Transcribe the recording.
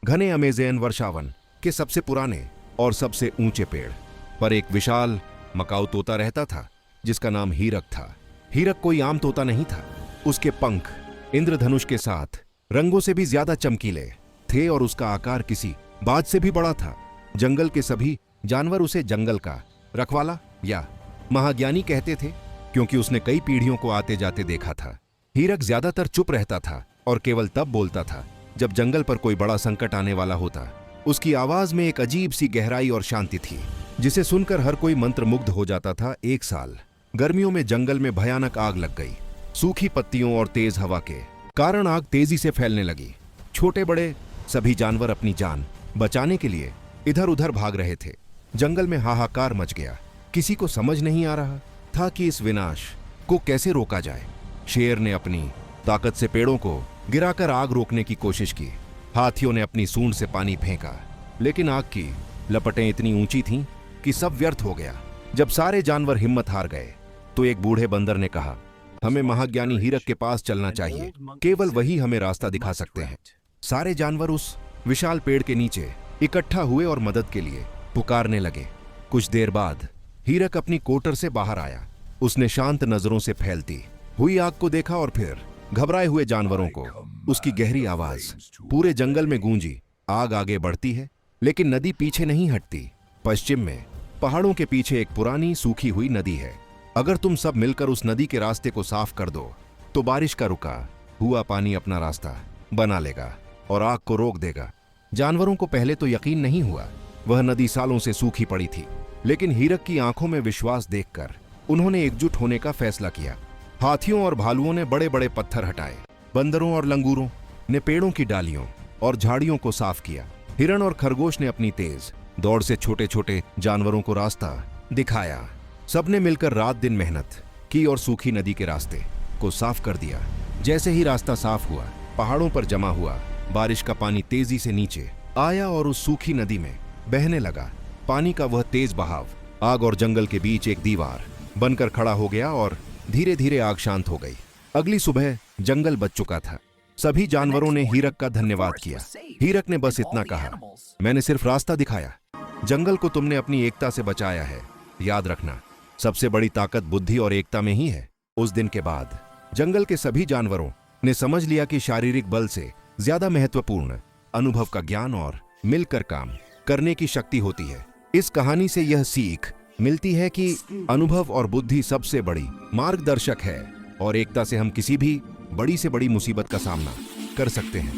घने अमेज़न वर्षावन के सबसे पुराने और सबसे ऊंचे पेड़ पर एक विशाल मकाऊ तोता रहता था जिसका नाम हीरक था। हीरक कोई आम तोता नहीं था। उसके पंख इंद्रधनुष के साथ रंगों से भी ज्यादा चमकीले थे और उसका आकार किसी बाज से भी बड़ा था। जंगल के सभी जानवर उसे जंगल का रखवाला या महाज्ञानी कहते थे क्योंकि उसने कई पीढ़ियों को आते जाते देखा था। हीरक ज्यादातर चुप रहता था और केवल तब बोलता था जब जंगल पर कोई बड़ा संकट आने वाला होता। उसकी आवाज में एक अजीब सी गहराई और शांति थी जिसे सुनकर हर कोई मंत्रमुग्ध हो जाता था। एक साल गर्मियों में जंगल में भयानक आग लग गई। सूखी पत्तियों और तेज हवा के कारण आग तेजी से फैलने लगी। छोटे बड़े सभी जानवर अपनी जान बचाने के लिए इधर उधर भाग रहे थे। जंगल में हाहाकार मच गया। किसी को समझ नहीं आ रहा था कि इस विनाश को कैसे रोका जाए। शेर ने अपनी ताकत से पेड़ों को गिराकर आग रोकने की कोशिश की। हाथियों ने अपनी सूंड से पानी फेंका, लेकिन आग की लपटें इतनी ऊंची थीं कि सब व्यर्थ हो गया। जब सारे जानवर हिम्मत हार गए तो एक बूढ़े बंदर ने कहा, हमें महाज्ञानी हीरक के पास चलना चाहिए। केवल वही हमें रास्ता दिखा सकते हैं। सारे जानवर उस विशाल पेड़ के नीचे इकट्ठा हुए और मदद के लिए पुकारने लगे। कुछ देर बाद हीरक अपनी कोटर से बाहर आया। उसने शांत नजरों से फैलती हुई आग को देखा और फिर घबराए हुए जानवरों को। उसकी गहरी आवाज पूरे जंगल में गूंजी। आग आगे बढ़ती है लेकिन नदी पीछे नहीं हटती। पश्चिम में पहाड़ों के पीछे एक पुरानी सूखी हुई नदी है। अगर तुम सब मिलकर उस नदी के रास्ते को साफ कर दो तो बारिश का रुका हुआ पानी अपना रास्ता बना लेगा और आग को रोक देगा। जानवरों को पहले तो यकीन नहीं हुआ। वह नदी सालों से सूखी पड़ी थी, लेकिन हीरक की आंखों में विश्वास देखकर उन्होंने एकजुट होने का फैसला किया। हाथियों और भालुओं ने बड़े बड़े पत्थर हटाए। बंदरों और लंगूरों ने पेड़ों की डालियों और झाड़ियों को साफ किया। हिरण और खरगोश ने अपनी तेज दौड़ से छोटे छोटे जानवरों को रास्ता दिखाया। सबने मिलकर रात दिन मेहनत की और सूखी नदी के रास्ते को साफ कर दिया। जैसे ही रास्ता साफ हुआ, पहाड़ों पर जमा हुआ बारिश का पानी तेजी से नीचे आया और उस सूखी नदी में बहने लगा। पानी का वह तेज बहाव आग और जंगल के बीच एक दीवार बनकर खड़ा हो गया और धीरे धीरे आग शांत हो गई। अगली सुबह जंगल बच चुका था। सभी जानवरों ने हीरक का धन्यवाद किया। हीरक ने बस इतना कहा, मैंने सिर्फ रास्ता दिखाया, जंगल को तुमने अपनी एकता से बचाया है। याद रखना, सबसे बड़ी ताकत बुद्धि और एकता में ही है। उस दिन के बाद जंगल के सभी जानवरों ने समझ लिया कि शारीरिक बल से ज्यादा महत्वपूर्ण अनुभव का ज्ञान और मिलकर काम करने की शक्ति होती है। इस कहानी से यह सीख मिलती है कि अनुभव और बुद्धि सबसे बड़ी मार्गदर्शक है और एकता से हम किसी भी बड़ी से बड़ी मुसीबत का सामना कर सकते हैं।